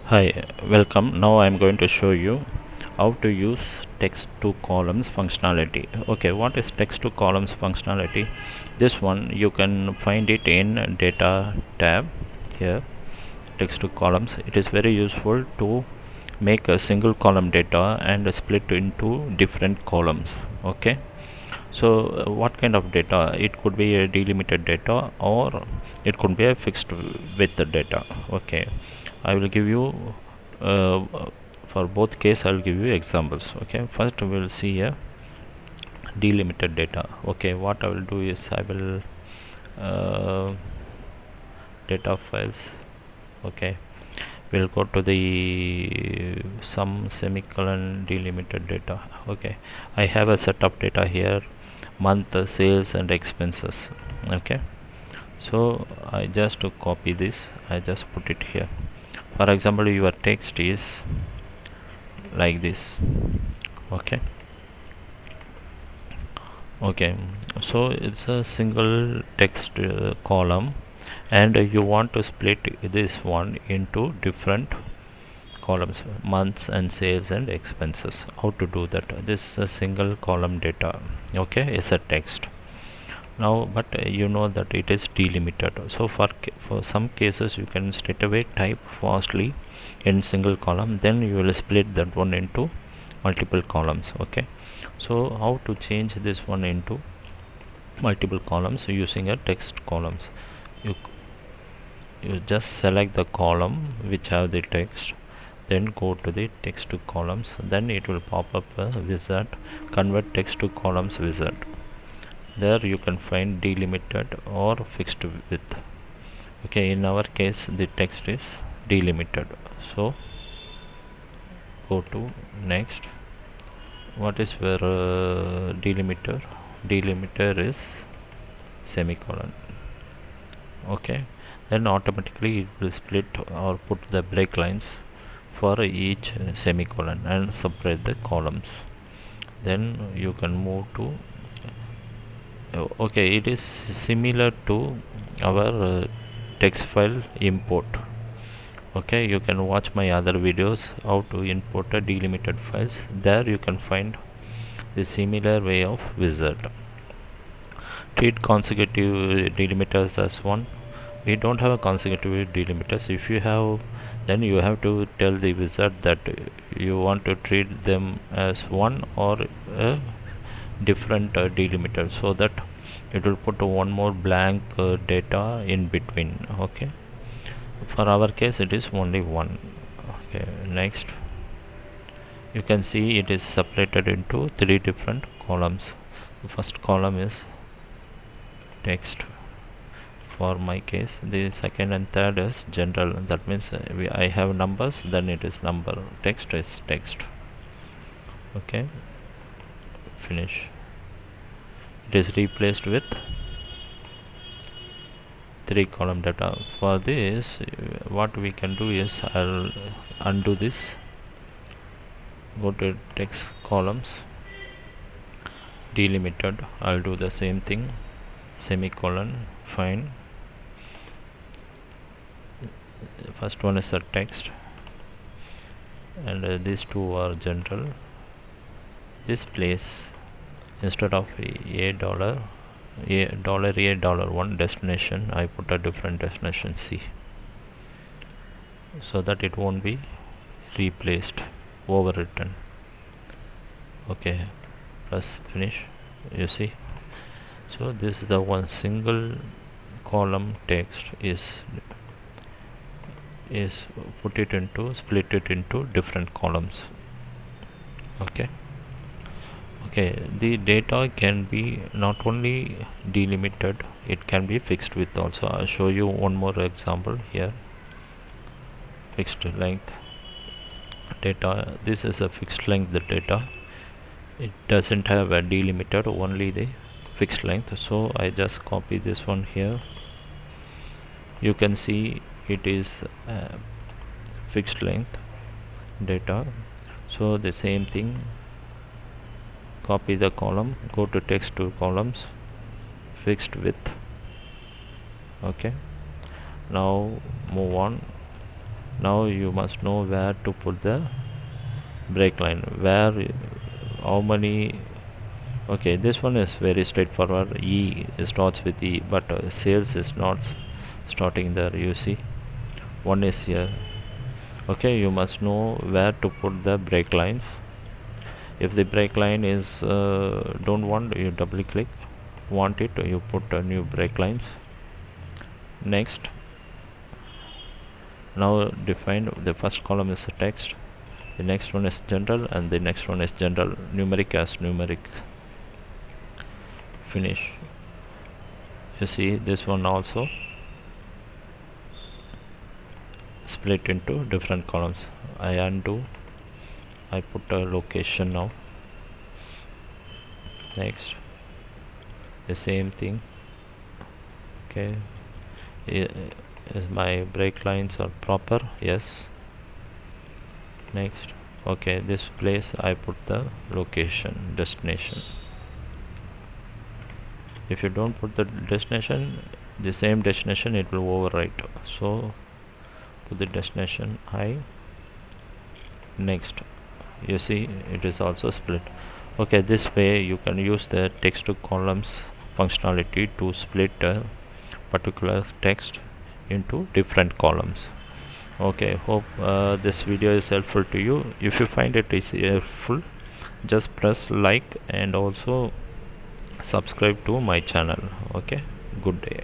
Hi, welcome. Now I am going to show you how to use text to columns functionality. Okay, what is text to columns functionality? This one you can find it in data tab here, text to columns. It is very useful to make a single column data and split into different columns. Okay, so what kind of data? It could be a delimited data or it could be a fixed width data. Okay, I will give you uh, for both case I will give you examples. Okay, first we will see a delimited data. Okay, what I will do is I will data files. Okay, we'll go to the some semicolon delimited data. Okay, I have a set of data here, month, sales and expenses. Okay, so I just to copy this, I just put it here. For example, your text is like this. Okay, so it's a single text column, and you want to split this one into different columns, months and sales and expenses. How to do that? This is a single column data. Okay, it's a text. Now but you know that it is delimited, so for some cases you can straight away type fastly in single column, then you will split that one into multiple columns. Okay, so how to change this one into multiple columns using a text columns? You just select the column which have the text, then go to the text to columns, then it will pop up a wizard, convert text to columns wizard. There you can find delimited or fixed width. Okay, in our case the text is delimited, so go to next. What is where delimiter? Delimiter is semicolon. Okay, then automatically it will split or put the break lines for each semicolon and separate the columns. Then you can move to okay, it is similar to our text file import. Okay, you can watch my other videos how to import a delimited files. There you can find the similar way of wizard. Treat consecutive delimiters as one. We don't have a consecutive delimiters. If you have, then you have to tell the wizard that you want to treat them as one or a different delimiter, so that it will put one more blank data in between. Okay, for our case it is only one. Okay, next you can see it is separated into three different columns. The first column is text. For my case, the second and third is general. That means I have numbers, then it is number. Text is text. Okay, finish. It is replaced with 3 column data. For this, what we can do is I'll undo this, go to text columns, delimited. I'll do the same thing, semicolon, fine. First one is a text, and these two are general. This place, instead of $$1 destination, I put a different destination C, so that it won't be replaced, overwritten. Okay, press finish. You see, so this is the one single column text is split it into different columns. Okay, the data can be not only delimited, it can be fixed width also. I'll show you one more example here. Fixed length data. This is a fixed length data. It doesn't have a delimited, only the fixed length. So I just copy this one here. You can see it is fixed length data. So the same thing, copy the column, go to text to columns, fixed width. Okay, now move on. Now you must know where to put the break line, where, how many. Okay, this one is very straightforward. E starts with E, but sales is not starting there. You see, one is here. Okay, you must know where to put the break lines. If the break line is don't want, you double click. Want it, you put a new break lines. Next, now define the first column is text, the next one is general, and the next one is general, numeric as numeric. Finish. You see, this one also split into different columns. I undo, I put a location now. Next, the same thing. Okay, my break lines are proper. Yes. Next, okay, this place I put the location, destination. If you don't put the destination, the same destination it will overwrite. So put the destination I. Next, you see it is also split. Okay, this way you can use the text to columns functionality to split a particular text into different columns. Okay, hope this video is helpful to you. If you find it is helpful, just press like and also subscribe to my channel. Okay, good day.